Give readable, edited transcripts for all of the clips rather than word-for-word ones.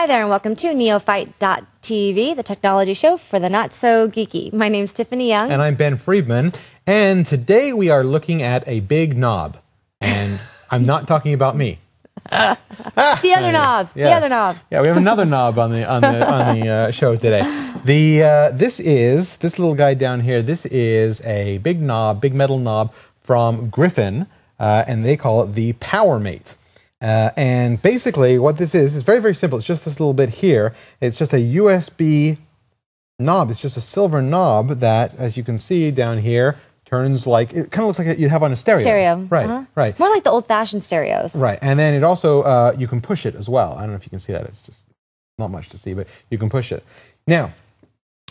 Hi there and welcome to Neophyte.tv, the technology show for the not-so-geeky. My name's Tiffany Young. And I'm Ben Friedman. And today we are looking at a big knob. And I'm not talking about me. The other knob. Yeah. The other knob. Yeah, we have another knob on the show today. This little guy down here. This is a big knob, big metal knob from Griffin, and they call it the PowerMate. And basically, what this is very, very simple. It's just this little bit here. It's just a USB knob. It's just a silver knob that, as you can see down here, turns like, it kind of looks like you'd have on a stereo. Stereo. Right, right. More like the old-fashioned stereos. Right, and then it also, you can push it as well. I don't know if you can see that. It's just not much to see, but you can push it. Now,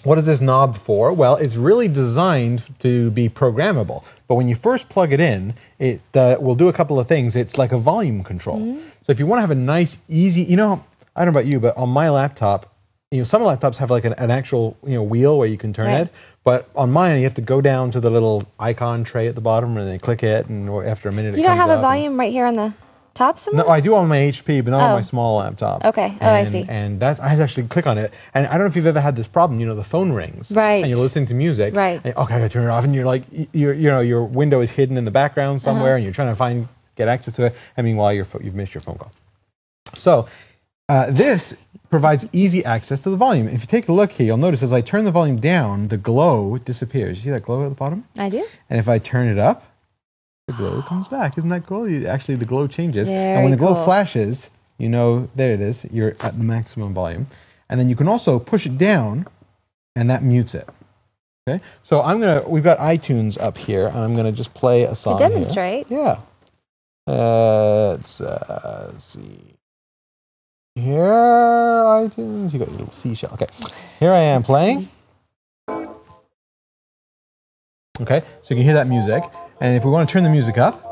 what is this knob for? Well, it's really designed to be programmable. But when you first plug it in, it will do a couple of things. It's like a volume control. So if you want to have a nice, easy, I don't know about you, but on my laptop, some laptops have like an actual, wheel where you can turn it. But on mine, you have to go down to the little icon tray at the bottom and then click it, and after a minute, You don't have a volume right here on the top somewhere? No, I do on my HP, but not on my small laptop. Okay. I see. And I actually click on it, and I don't know if you've ever had this problem. The phone rings, right? And you're listening to music, right? And, okay, I gotta turn it off, and you're like, your window is hidden in the background somewhere, and you're trying to get access to it. And meanwhile, you've missed your phone call. So this provides easy access to the volume. If you take a look here, you'll notice as I turn the volume down, the glow disappears. You see that glow at the bottom? I do. And if I turn it up, the glow comes back. Isn't that cool? Actually, the glow changes. Very and when the glow cool. flashes, there it is. You're at the maximum volume. And then you can also push it down, and that mutes it. Okay? So we've got iTunes up here, and I'm going to just play a song To demonstrate. Here. Yeah. Let's see. Here, iTunes. You got your little seashell. Okay. Here I am playing. Okay, so you can hear that music. And if we want to turn the music up,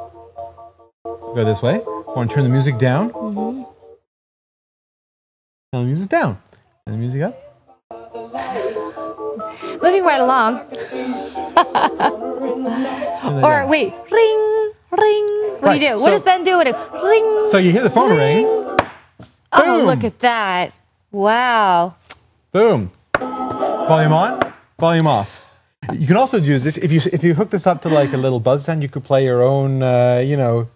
go this way. We want to turn the music down. And the music's down. And the music up. Moving right along. Or wait, ring, ring. What do you do? What does Ben do when it ring? So you hear the phone ring. Oh, Boom. look at that. Wow. Boom. Volume on, volume off. You can also use this if you hook this up to like a little buzz sound. You could play your own,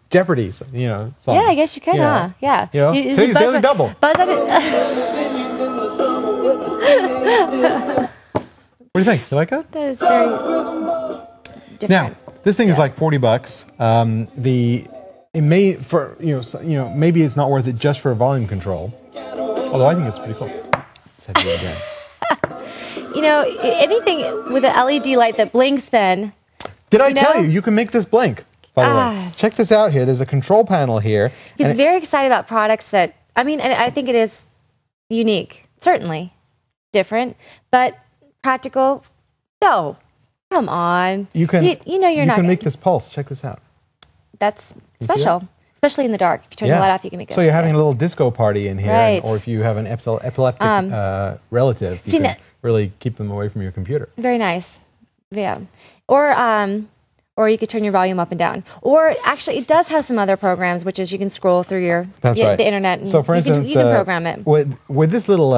Jeopardy, song. Yeah, I guess you could, huh? Yeah. Today's Daily Double. Buzz What do you think? You like it? That is very different. Now, this thing is like $40. Maybe it's not worth it just for volume control. Although I think it's pretty cool. Let's have to do it again. Anything with an LED light that blinks, Ben. Did I tell you? You can make this blink, by the way. Check this out here. There's a control panel here. He's very excited about products that, and I think it is unique. Certainly different, but practical. No. Come on. You can, you're not. You can make this pulse. Check this out. That's special. Especially in the dark. If you turn the light off, you can make it. So you're having a little disco party in here, right. Or if you have an epileptic relative, you can really keep them away from your computer. Very nice. Yeah. Or you could turn your volume up and down. Or actually, it does have some other programs, which is you can scroll through the internet. And so for instance, you can program it. With this little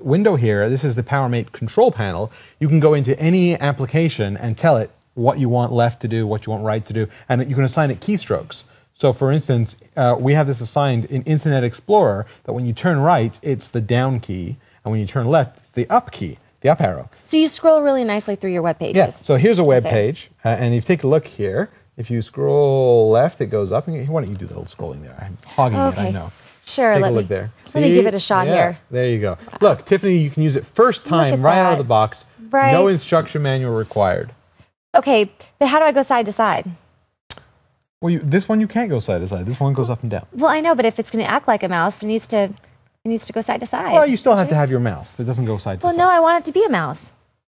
window here, this is the PowerMate control panel. You can go into any application and tell it what you want left to do, what you want right to do, and you can assign it keystrokes. So, for instance, we have this assigned in Internet Explorer that when you turn right, it's the down key, and when you turn left, it's the up key, the up arrow. So you scroll really nicely through your web pages. Yeah, so here's a web page, and if you take a look here, if you scroll left, it goes up. Why don't you do the little scrolling there? I'm hogging it, I know. Sure, take a look there. Let me give it a shot here. There you go. Look, Tiffany, you can use it first time right out of the box. Right. No instruction manual required. Okay, but how do I go side to side? Well, this one you can't go side to side. This one goes up and down. Well, I know, but if it's going to act like a mouse, it needs to go side to side. Well, you still have to have your mouse. It doesn't go side to side. Well, no, I want it to be a mouse.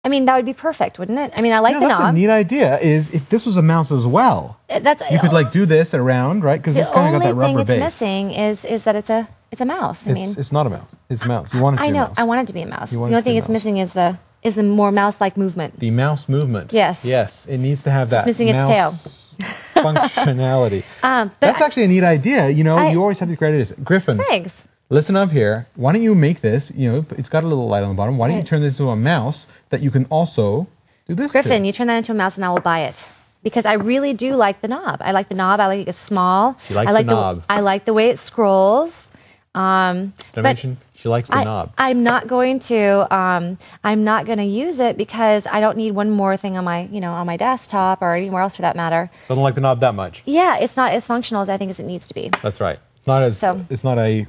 That would be perfect, wouldn't it? I like the knob. That's a neat idea. Is if this was a mouse as well, you could do this around, right? Because this kind of got that rubber base. The only thing it's missing is that it's a mouse. It's not a mouse. It's a mouse. You want it to be a mouse. I want it to be a mouse. The only thing it's missing is the more mouse-like movement. The mouse movement. Yes. Yes. It needs to have that. It's missing its tail. Functionality. That's actually a neat idea. You always have these great ideas. Griffin. Thanks. listen up here. Why don't you make this, you know, it's got a little light on the bottom. Why don't you turn this into a mouse that you can also do this Griffin, to? you turn that into a mouse and I will buy it. Because I really do like the knob. I like the knob. I like it small. She likes I like the knob. I like the way it scrolls. Did I mention she likes the knob? I'm not going to use it because I don't need one more thing on my, on my desktop or anywhere else for that matter. Doesn't like the knob that much. Yeah, it's not as functional as I think as it needs to be. That's right. It's not a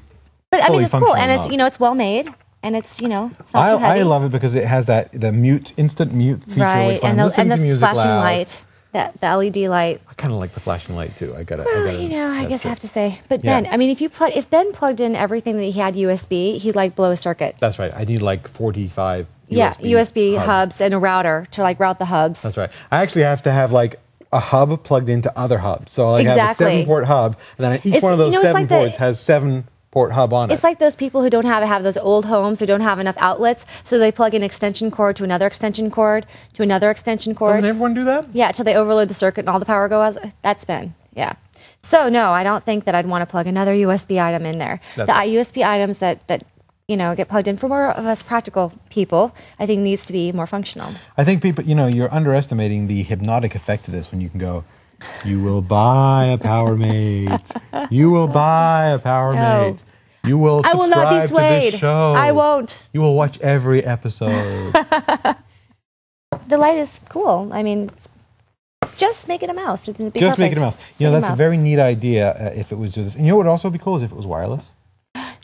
But I mean, it's cool, and knob. it's well made, and it's it's not too heavy. I love it because it has the instant mute feature, right, which I'm and listening to the music flashing loud. light, the LED light. I kind of like the flashing light too. I guess I have to say. But Ben, I mean, if Ben plugged in everything that he had USB, he'd like blow a circuit. That's right. I need like 45 USB hubs and a router to like route the hubs. That's right. I actually have to have like a hub plugged into other hubs. So I have a 7-port hub, and then each one of those 7 ports has 7-port hub on it. It's like those people who don't have those old homes who don't have enough outlets, so they plug an extension cord to another extension cord to another extension cord. Doesn't everyone do that? Yeah, until they overload the circuit and all the power goes. That's been, yeah. So no, I don't think that I'd want to plug another USB item in there. That's the right. USB items that get plugged in for more of us practical people, I think needs to be more functional. I think people, you're underestimating the hypnotic effect of this when you can go, you will buy a PowerMate. You will buy a PowerMate. No. You will I will not be subscribe to swayed. this show. I won't. You will watch every episode. The light is cool. I mean, just make it a mouse. It'd be Just perfect. make it a mouse. Just That's a very neat idea if it was just this. And you know what would also be cool is if it was wireless.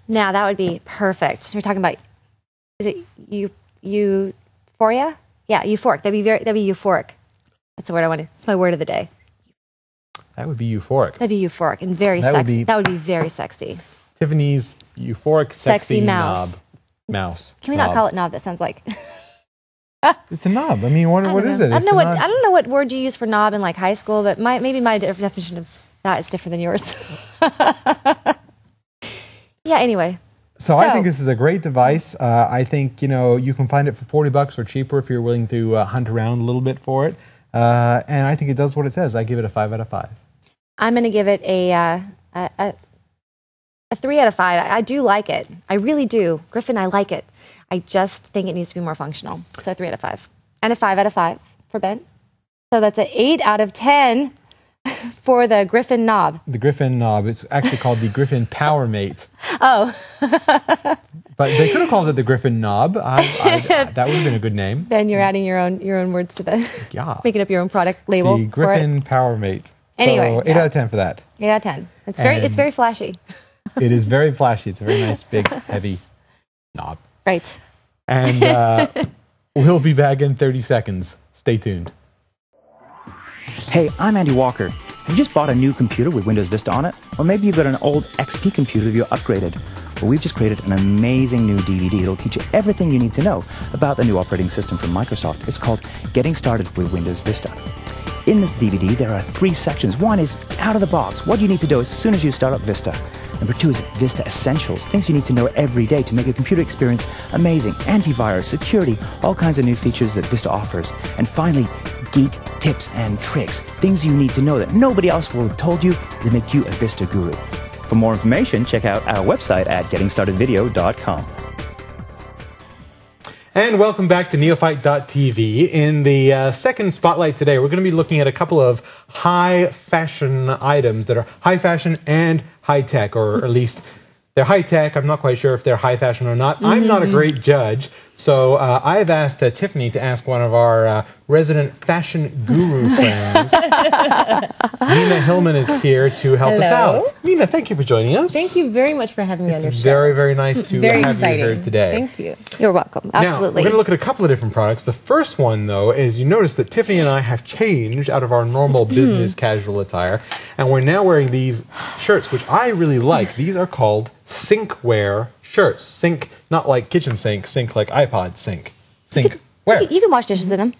Now that would be perfect. We're talking about, is it euphoria? Yeah, euphoric. That'd be euphoric. That's the word I wanted. It's my word of the day. That would be euphoric. That'd be euphoric and very sexy. That would be very sexy. Tiffany's euphoric sexy mouse. Mouse. Can we not call it knob? That sounds like it's a knob. I mean, what is it? I don't know what word you use for knob in like high school, but maybe my definition of that is different than yours. Yeah, anyway. So I think this is a great device. I think, you can find it for $40 or cheaper if you're willing to hunt around a little bit for it. And I think it does what it says. I give it a 5 out of 5. I'm going to give it a 3 out of 5. I do like it. I really do. Griffin, I like it. I just think it needs to be more functional. So 3 out of 5. And a 5 out of 5 for Ben. So that's an 8 out of 10 for the Griffin knob. The Griffin knob. It's actually called the Griffin PowerMate. Oh. But they could have called it the Griffin knob. That would have been a good name. Ben, you're adding your own words to the making up your own product label. The Griffin PowerMate. So anyway, 8 out of 10 for that. 8 out of 10. It's very flashy. It is very flashy. It's a very nice, big, heavy knob. Right. And we'll be back in 30 seconds. Stay tuned. Hey, I'm Andy Walker. Have you just bought a new computer with Windows Vista on it? Or maybe you've got an old XP computer that you're upgraded. Well, we've just created an amazing new DVD. It'll teach you everything you need to know about the new operating system from Microsoft. It's called Getting Started with Windows Vista. In this DVD, there are 3 sections. One is out of the box, what you need to do as soon as you start up Vista. Number 2 is Vista Essentials, things you need to know every day to make your computer experience amazing. Antivirus, security, all kinds of new features that Vista offers. And finally, Geek Tips and Tricks, things you need to know that nobody else will have told you to make you a Vista guru. For more information, check out our website at gettingstartedvideo.com. And welcome back to Neophyte.tv. In the second spotlight today, we're going to be looking at a couple of high fashion items that are high fashion and high tech, or at least they're high tech. I'm not quite sure if they're high fashion or not. I'm not a great judge. So I've asked Tiffany to ask one of our resident fashion guru friends. Nina Hillman is here to help us out. Nina, thank you for joining us. Thank you very much for having me on your show. It's very, very nice to have you here today. Thank you. You're welcome. Absolutely. Now, we're going to look at a couple of different products. The first one, though, is you notice that Tiffany and I have changed out of our normal business casual attire, and we're now wearing these shirts, which I really like. These are called SyncWear shirts. Sync, not like kitchen sink, sync like iPod sync. SyncWear. You can wash dishes in them.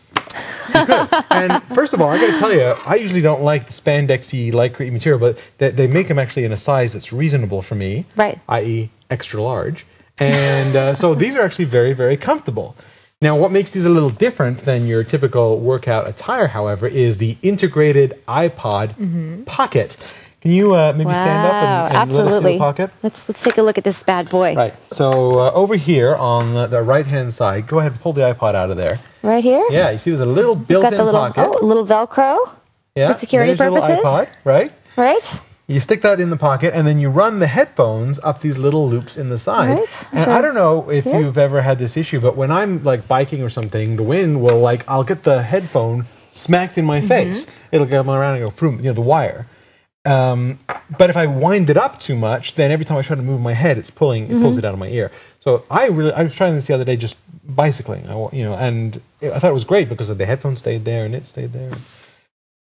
You could. And first of all, I got to tell you, I usually don't like the spandexy, lycra material, but they make them actually in a size that's reasonable for me, right? I.e., extra large. And so these are actually very, very comfortable. Now, what makes these a little different than your typical workout attire, however, is the integrated iPod pocket. Can you maybe stand up and let us see absolutely. the pocket? Let's take a look at this bad boy. Right. So over here on the right-hand side, go ahead and pull the iPod out of there. Right here? Yeah, you see there's a little built-in Got the little, pocket. a little Velcro Yeah, for security there's your purposes. little iPod, right? Right? You stick that in the pocket, and then you run the headphones up these little loops in the side. Right. And Sure. I don't know if you've ever had this issue, but when I'm like biking or something, the wind will I'll get the headphone smacked in my face. It'll come around and go through, the wire. But if I wind it up too much, then every time I try to move my head, it pulls it out of my ear. So I was trying this the other day, just bicycling, and I thought it was great because the headphones stayed there and it stayed there.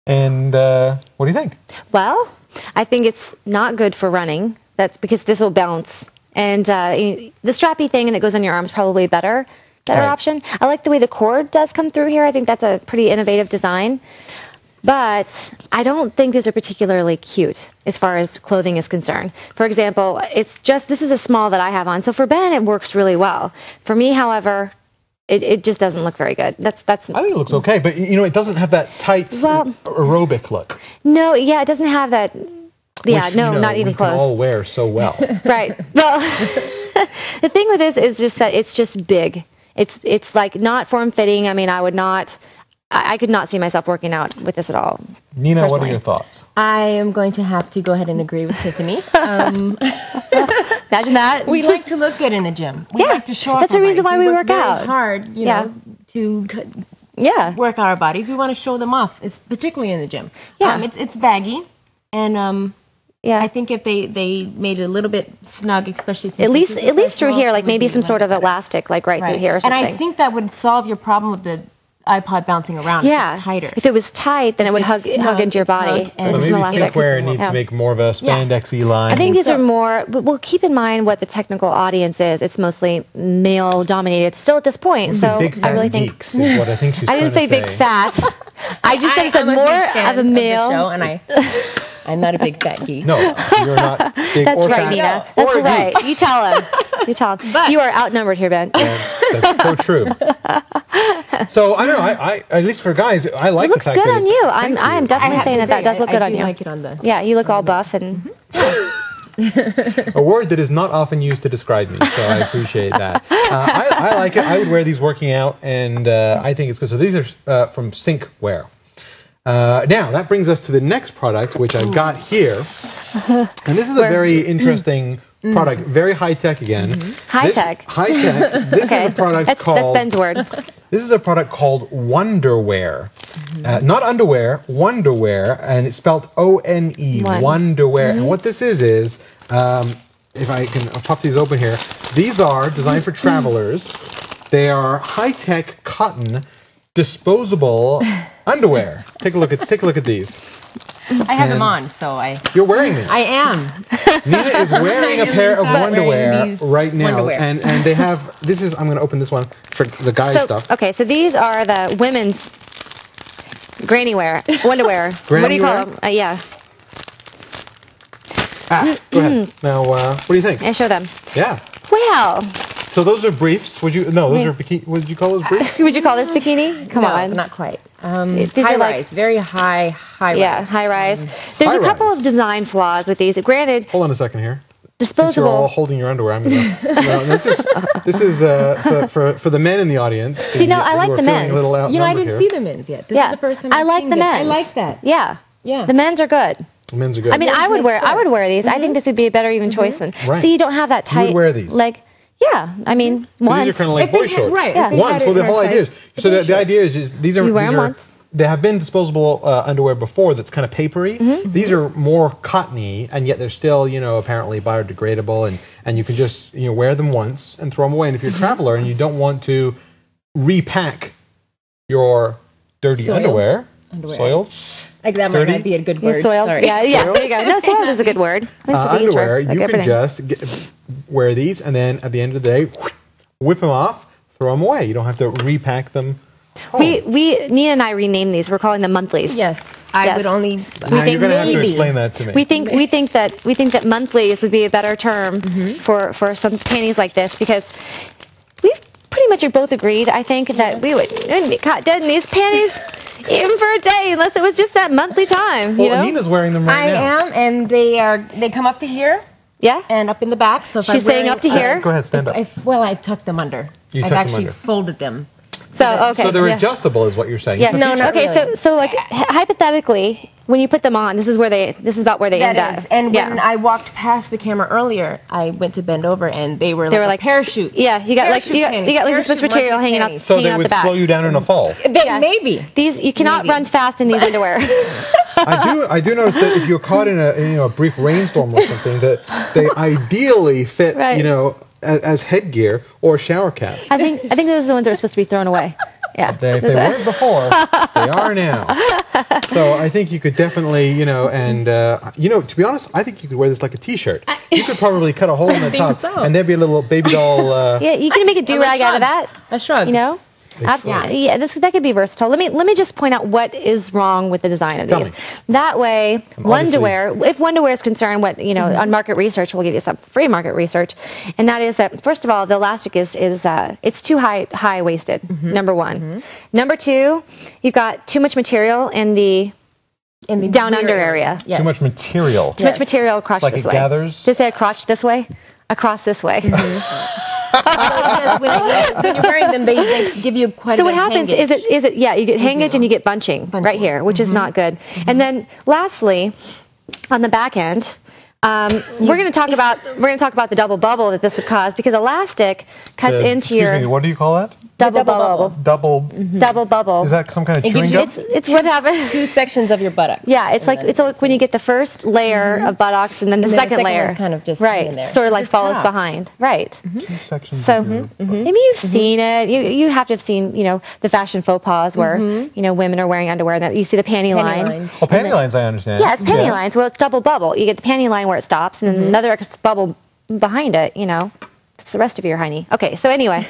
And what do you think? Well, I think it's not good for running. That's because this will bounce. And the strappy thing that goes on your arm is probably a better Right. option. I like the way the cord does come through here. I think that's a pretty innovative design. But I don't think these are particularly cute as far as clothing is concerned. For example, this is a small that I have on. So for Ben, it works really well. For me, however, it just doesn't look very good. That's. I think it looks okay, but it doesn't have that tight aerobic look. No, yeah, it doesn't have that. Yeah, which, not even we close. Can all wear so well. Right. Well, the thing with this is just that it's just big. It's like not form fitting. I mean, I could not see myself working out with this at all. Nina, what are personally. your thoughts? I am going to have to go ahead and agree with Tiffany. Imagine that. We like to look good in the gym. We like to show off. That's our the reason bodies. why we work work very out. hard, to work our bodies. We want to show them off, it's particularly in the gym. Yeah. It's baggy, and Yeah. I think if they made it a little bit snug, especially since At least this is through small, here, it like would maybe be some a sort of little better. elastic, like right through here or And something. I think that would solve your problem with the iPod bouncing around. yeah. If it's tighter. If it was tight, then it would hug into your body. snug, and So With some maybe elastic. SyncWear needs Yeah. to make more of a spandexy line. I think these are more, but we'll keep in mind what the technical audience is. It's mostly male dominated still at this point. So big fat I really think. geeks is what I think she's I didn't say trying to big fat. I just said it's I'm a more big fan of a male. the show, and I'm not a big fat geek. No, you're not big That's or right, fat Nina. or That's a geek. right. You tell him. You tell him. But- You are outnumbered here, Ben. That's so true. So I don't know. I at least for guys, I like It looks the fact good that on it's- you. Thank I am you. definitely saying that does look good I on do you. like it on the. Yeah, you look all buff and a word that is not often used to describe me. So I appreciate that. I like it. I would wear these working out, and I think it's good. So these are from SyncWear. Now that brings us to the next product, which I've got here, and this is a very interesting product, very high tech again. High tech. High tech. This is a product called. That's Ben's word. This is a product called Onederwear. Not underwear, Onederwear, and it's spelled O-N-E, Onederwear. And what this is if I can pop these open here, these are designed for travelers. They are high-tech cotton disposable underwear. Take a look at these. I have them on, so You're wearing these. I am. Nina is wearing a I am pair of in fact wearing underwear these right now, underwear. and they have. This is. I'm going to open this one for the guys stuff. Okay, so these are the women's granny wear, underwear. What do you call them? Yeah, Go ahead. Now, what do you think? I show them. Yeah. Well, So those are briefs. Would you? No, those are bikini. Would you call those briefs? would you call this bikini? Come No, on. not quite. These High are like- rise, very high rise. Yeah, high rise. There's High a couple rise. of design flaws with these. Granted, Hold on a second here. Since you're all disposable. holding your underwear, I'm gonna. No, this is for the men in the audience. See, no, I like who are the feeling men's. a little I outnumbered didn't here. see the men's yet. This Yeah, is the first time I I've like seen the this. men's. I like that. Yeah, Yeah. The men's are good. The men's are good. I mean, I would makes wear. I would sense. wear these. I think this would be a better even choice than. Right. See, you don't have that tight. wear these? Like, yeah. I mean, once. These are kind of like If they boy had- shorts. right, if Yeah. they Once. had it Well, the in whole our idea is size, so boy the idea is these are You wear these 'em are. once. They have been disposable underwear before that's kind of papery. These are more cottony, and yet they're still, apparently biodegradable, and you can just, wear them once and throw them away. And if you're a traveler and you don't want to repack your dirty Soiled underwear, soiled Like that Dirty? might not be a good word. Soiled. Sorry. Yeah, there you go. No, soiled is a good word. At least with these underwear, for, like, you can everything. just wear these, and then at the end of the day, whip them off, throw them away. You don't have to repack them. Nina and I renamed these. We're calling them monthlies. Yes, I Yes. would only. Now you're think going to have to maybe. explain that to me. We think that monthlies would be a better term for some panties like this because we've pretty much both agreed. I think that we wouldn't be caught dead in these panties even for a day, unless it was just that monthly time. Well, You know? Anina's wearing them right I now. am, and they come up to here Yeah. and up in the back. So if She's I'm saying wearing- up to here. Go ahead, stand up. Well, I tucked them under. You I've tucked them actually under. folded them. So okay. So they're yeah. adjustable, is what you're saying. Yeah. It's a No, feature. no. Okay. really. So like hypothetically, when you put them on, this is about where they end That is. up. And yeah. when I walked past the camera earlier, I went to bend over, and they were like a parachute. Yeah, you got like Parachute you got panties. this much Parachute material monkey hanging out, panties. So hanging they out would the back. slow you down in a fall. Yeah. Maybe. These you cannot run fast in these underwear. I do notice that if you're caught in a brief rainstorm or something, that they ideally fit, Right. as headgear or shower cap. I think those are the ones that are supposed to be thrown away. Yeah. If they weren't before, they are now. So I think you could definitely, to be honest, I think you could wear this like a T-shirt. You could probably cut a hole in the think top, so. and there'd be a little baby doll. Yeah, you can make a do-rag out of that. A shrug. You know? Absolutely. Yeah, that could be versatile. Let me just point out what is wrong with the design of Tell these. me. That way, obviously- Onederwear, if Onederwear is concerned, on market research, we'll give you some free market research, and that is that first of all, the elastic is it's too high waisted. Number one. Number two, you've got too much material in the down under area. Yes. Too much material. Too much material across Like this it way. gathers? Did I say across this way? Across this way. Because when you're wearing them, they give you quite So a what bit of happens hangage. is it you get hangage and you get bunching right here, which is not good. And then lastly, on the back end, we're going to talk about the double bubble that this would cause, because elastic cuts into Excuse your me, what do you call that? double bubble. Double. Double bubble. Is that some kind of It chewing gives gum? you- It's what happens. Two sections of your buttock. Yeah, it's like when you get the first layer of buttocks and then the And then the second second layer one's kind of just right, hanging there. sort of like Just follows top. behind, right. Two sections. So of your- maybe you've seen it. You have to have seen the fashion faux pas where women are wearing underwear and that you see the panty line. line. Oh, panty lines, I understand. Yeah, it's panty lines. Well, it's double bubble. You get the panty line where it stops, and then another extra bubble behind it. That's the rest of your honey. Okay, so anyway.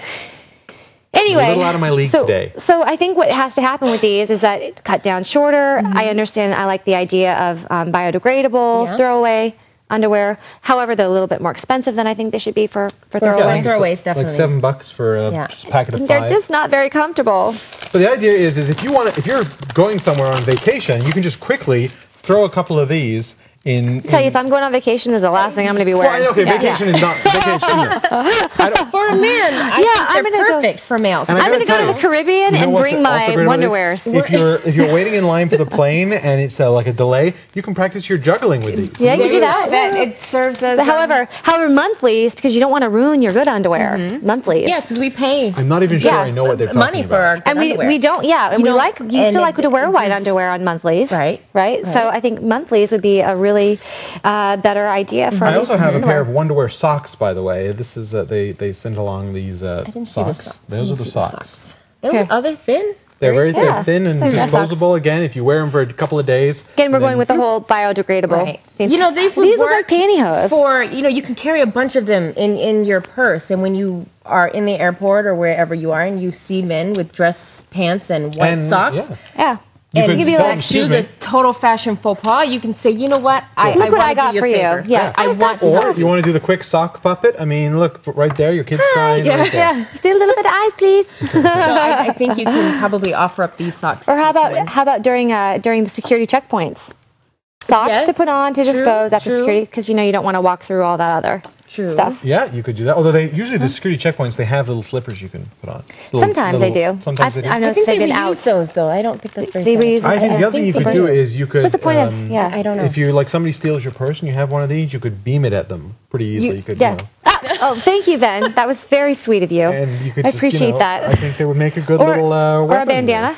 A little out of my league today. So I think what has to happen with these is that it cut down shorter. I understand. I like the idea of biodegradable throwaway underwear. However, they're a little bit more expensive than I think they should be for throwaway. Throwaways, definitely. Like $7 for a packet of 5. They're just not very comfortable. But the idea is if you're going somewhere on vacation, you can just quickly throw a couple of these in. Tell you, if I'm going on vacation, this is the last thing I'm going to be wearing. Well, okay, Yeah. vacation is not vacation. For a man, I I'm think gonna they're go- perfect for males. And I I'm going to gotta go tell to you, the Caribbean you know and what's bring also my great about this? Wonderwears. If you're waiting in line for the plane and it's like a delay, you can practice your juggling with these. Yeah, you can do that. It serves as. But however, monthlies, because you don't want to ruin your good underwear. Monthlies. yes, because we pay I'm not even sure Yeah. I know what they're talking money for our about. And underwear. we don't, and You we don't- like, you and still it- like to wear it white just- underwear on monthlies. Right. So I think monthlies would be a really better idea for I also have a pair underwear. of Wonderwear socks, by the way. This is they send along these didn't see the socks. socks. Those are the Didn't see socks. There Here. were other thin. They're very Yeah. thin and So that's disposable. Again, if you wear them for a couple of days. Again, we're and going then- with the whole biodegradable Right. theme. These would look work like pantyhose. for, you can carry a bunch of them in your purse. And when you are in the airport or wherever you are and you see men with dress pants and white And, socks. yeah. Yeah. You And could give you tell like them, Shoes excuse me. a total fashion faux pas. You can say, you know what? I Look what wanna I got do for you. you. A favor. Yeah. I I've want got to. some Or you want to do the quick sock puppet? I mean, look right there. Your kid's crying right there. Yeah. Just do a little bit of eyes, please. So I think you can probably offer up these socks. Or how to someone. about during the security checkpoints? Socks Yes, to put on to true, dispose after true. security, because you don't want to walk through all that other True. stuff. Yeah, you could do that. Although usually the security checkpoints, they have little slippers you can put on. Sometimes they do. Sometimes they do. I know I think they've they been reuse out. those, though. I don't think that's very They reuse I think I the other thing you think could so. do is you could. What's the point of? Yeah, I don't know. If you're like somebody steals your purse and you have one of these, you could beam it at them pretty easily. You could, Yeah. Oh, thank you, Ben. That was very sweet of you. and you could. I just, appreciate I that. think they would make a good Or, little or a weapon. bandana.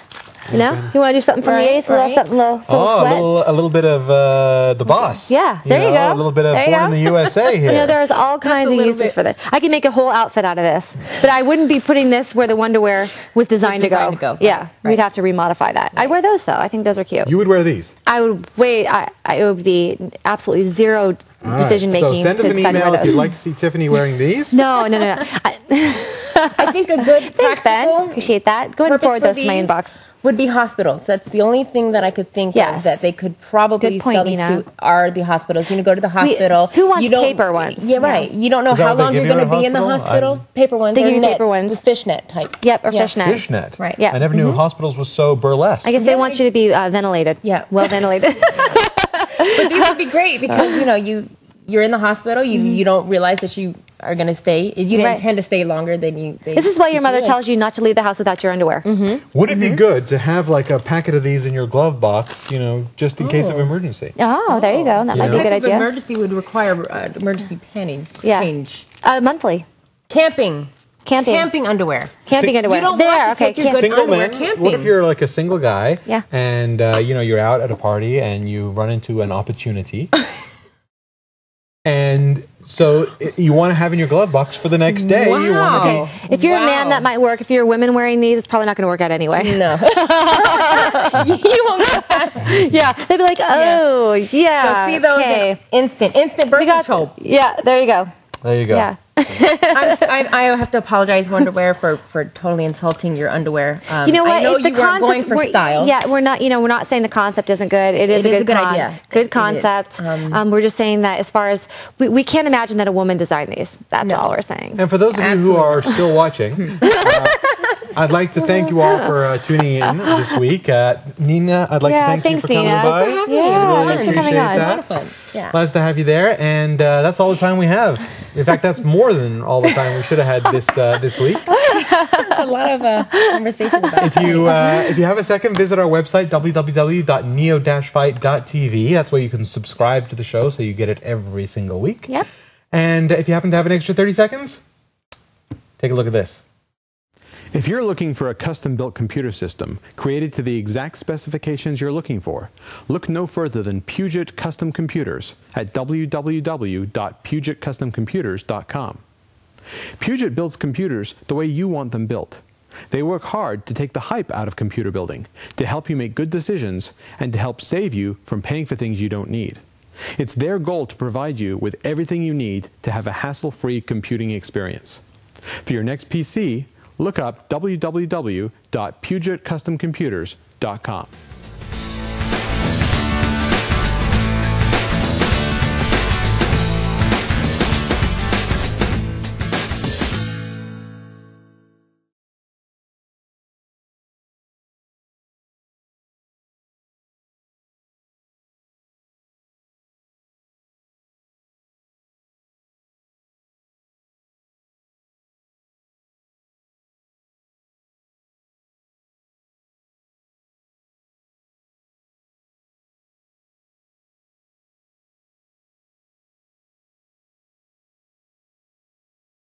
You want to do something from the ace, a little right. something, little sweat. Oh, a little bit of the boss. Yeah, there you go. A little bit of There you born go. in the USA here. There's all kinds of little uses bit. for this. I could make a whole outfit out of this, but I wouldn't be putting this where the Wonderwear was designed to designed go. to go. Yeah, Right. we'd have to remodify that. I'd wear those though. I think those are cute. You would wear these. I would wait. It would be absolutely zero All right. decision making. So send us to an decide to email wear if you'd those. like to see Tiffany wearing these. No. I think a good Thanks, Ben. practical Appreciate that. Go ahead and purpose forward for those to my these inbox. would be hospitals. That's the only thing that I could think of that they could probably Good point, sell these Nina. to are the hospitals. You know, go to the hospital. Who wants you don't- paper ones? Yeah, right. You don't know Is that how what they long give you're you going to at be in the hospital? hospital. Paper ones. They or give you net, paper ones. the fishnet type. Yep, or Yeah. fishnet. Fishnet. Right. Yeah. I never knew hospitals was so burlesque. I guess they want you to be ventilated. Yeah. Well ventilated. But these would be great because you know you're in the hospital. You don't realize that you are going to stay. You didn't Right. intend to stay longer than you. This is why your mother tells you not to leave the house without your underwear. Would it be good to have like a packet of these in your glove box, you know, just in case of emergency? Oh, there you go. That might be a good Type of idea. emergency would require emergency panning. Yeah. Change. Monthly. Camping. Camping. Camping underwear. Camping underwear. You don't there, want to okay. take your good Single underwear man. camping. What if you're like a single guy? Yeah. And you know you're out at a party and you run into an opportunity, and so you want to have in your glove box for the next day. You want to Wow. If you're a man, Wow. that might work. If you're a woman wearing these, it's probably not going to work out anyway. No. You won't get that. Yeah, they'd be like, oh, yeah. So see those okay. instant birth control. Yeah, there you go. There you go. Yeah. I have to apologize, Wonderwear, for totally insulting your underwear. You know what? I know If the you weren't going for we're- style. Yeah, we're not. You know, we're not saying the concept isn't good. It is It a is good, a good idea. Good It is. concept. We're just saying that as far as we can't imagine that a woman designed these. That's all we're saying. And for those of you who are still watching, I'd like to thank you all for tuning in this week. Nina, I'd like to thank thanks, you for coming Nina. by. Yeah, Really thanks for coming appreciate on. that. A lot of fun. Yeah. Nice to have you there, and that's all the time we have. In fact, that's more than all the time we should have had this week. A lot of conversations about If you have a second, visit our website www.neo-fight.tv. That's where you can subscribe to the show, so you get it every single week. Yep. And if you happen to have an extra 30 seconds, take a look at this. If you're looking for a custom-built computer system created to the exact specifications you're looking for, look no further than Puget Custom Computers at www.pugetcustomcomputers.com. Puget builds computers the way you want them built. They work hard to take the hype out of computer building, to help you make good decisions, and to help save you from paying for things you don't need. It's their goal to provide you with everything you need to have a hassle-free computing experience. For your next PC, look up www.pugetcustomcomputers.com.